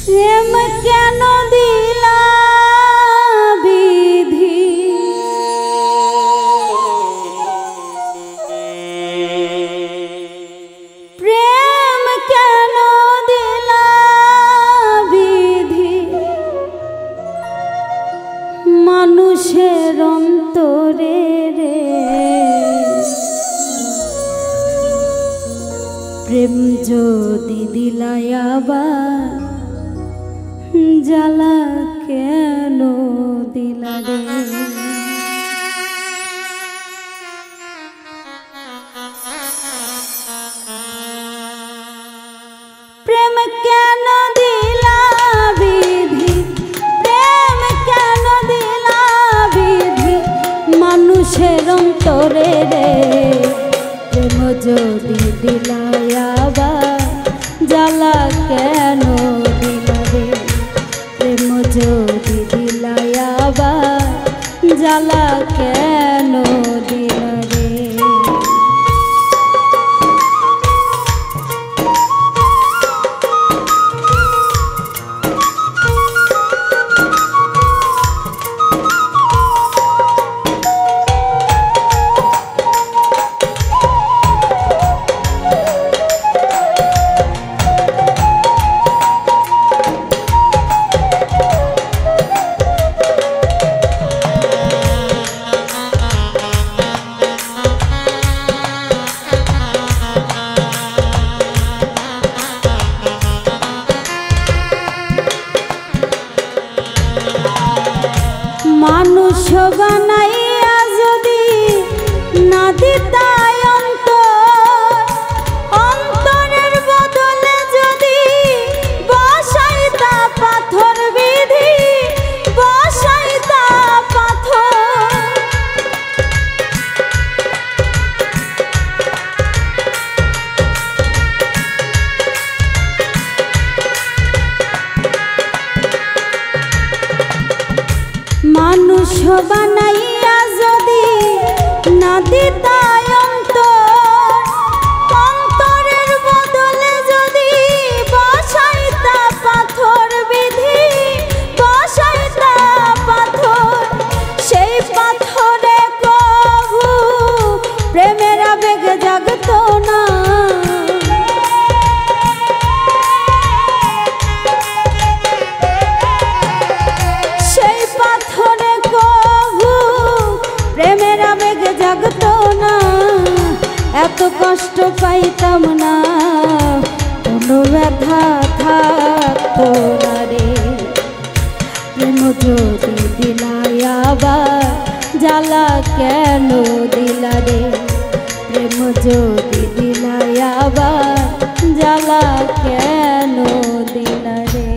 প্রেম কেন দিলা বিধি, প্রেম কেন দিলা বিধি, মানুষের অন্তরে রে প্রেম যদি দিলাই আবার জ্বালা কেন দিলা রে। প্রেম কেন দিলা বিধি, প্রেম কেন দিলা বিধি, মানুষের অন্তরে রে প্রেম যদি দিলাই আবার জ্বালা কেন দিলা রে। প্রেম যদি দিলাই আবার জ্বালা কেন দিলা রে। মানুষ বানাইয়া যদি না দিতাই অন্তর, অন্তরের বদলে যদি বসাইতা পাথর বিধি, বসাইতা পাথর। মানুষ বানাইয়া যদি না দিতাই অন্তর, অন্তরের বদলে যদি বসাইতা পাথর বিধি, বসাইতা পাথর। সেই পাথরে কবু প্রেমের আবেগ জাগতো না, প্রেমের আবেগ জাগতো না, এত কষ্ট পাইতাম না, কোনো ব্যথা থাকতো না রে। প্রেম যদি দিলাই আবার জ্বালা কেন দিলা রে। প্রেম যদি দিলাই আবার জ্বালা কেন দিলা রে।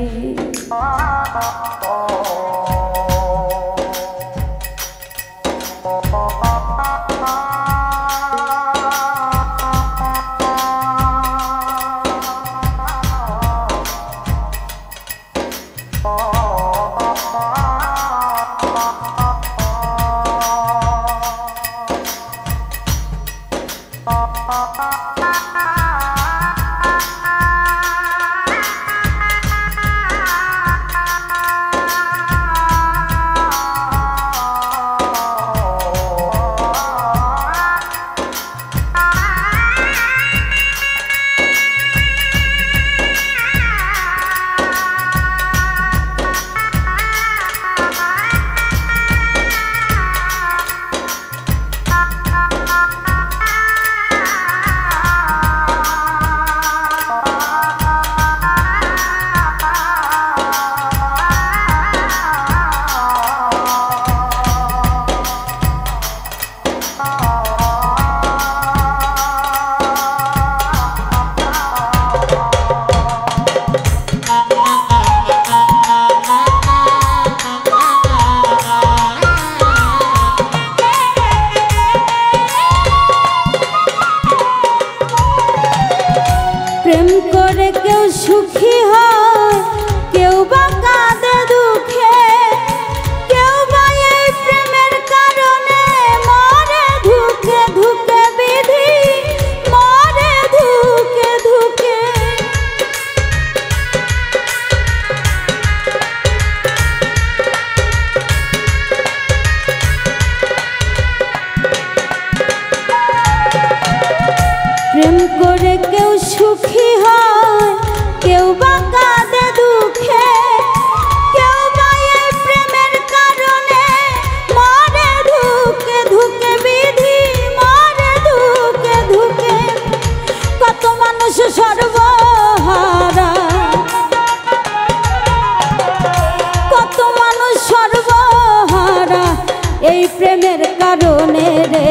কারণে রে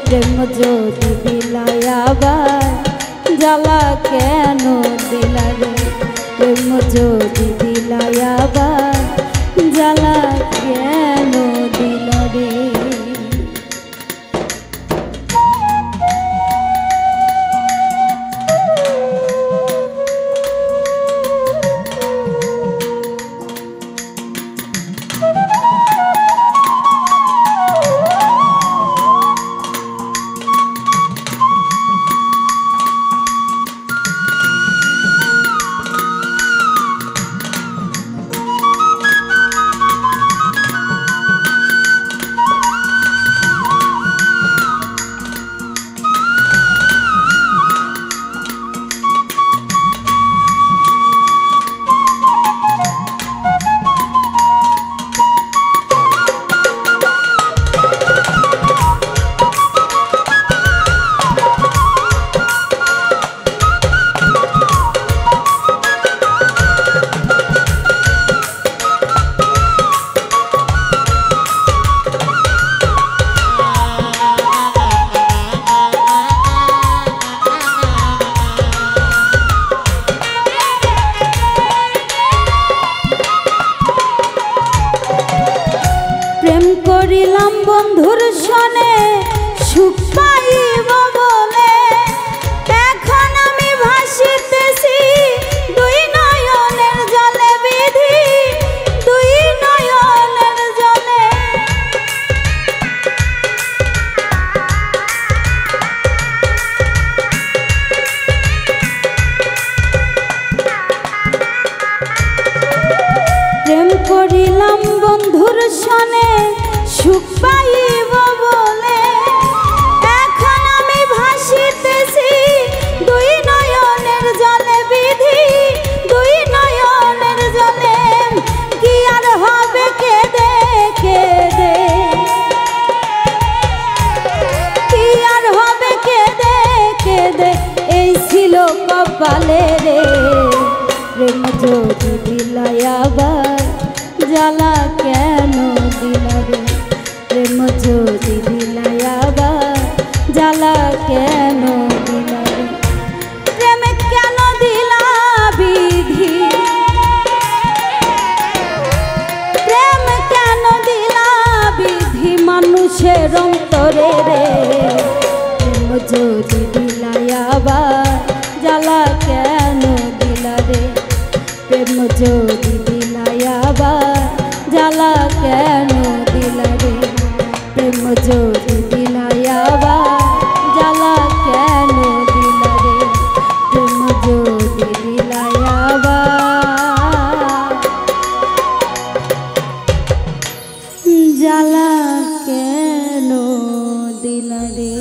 প্রেম যদি দিলাই আবার জ্বালা কেন দিলা রে প্রেম যদি দিলাই আবার জ্বালা কেন দিলা রে। করিলাম বন্ধুর সনে সুখ পাইব বলে এখন আমি ভাসিতেছি দুই নয়নের জলে বিধি দুই নয়নের জলে। প্রেম করিলাম বন্ধুর সনে সুখ পাইব বলে এখন আমি ভাসিতেছি দুই নয়নের জলে বিধি দুই নয়নের জলে। কি আর হবে কেঁদে কেঁদে কি আর হবে কেঁদে কেঁদে এই ছিল কপালে রে প্রেম যদি দিলাই আবার জ্বালা কেন দিলা রে প্রেম যদি দিলাই আবার জ্বালা কেন দিলা রে। প্রেম কেন দিলা বিধি প্রেম কেন দিলা বিধি মানুষের অন্তরে রে প্রেম যদি দিলাই আবার জ্বালা কেন দিলা রে প্রেম যদি দিলাই আবার জ্বালা কেন দিলা রে প্রেম যদি দিলাই আবার জ্বালা কেন দিলা রে প্রেম যদি দিলাই আবার জ্বালা কেন দিলা রে।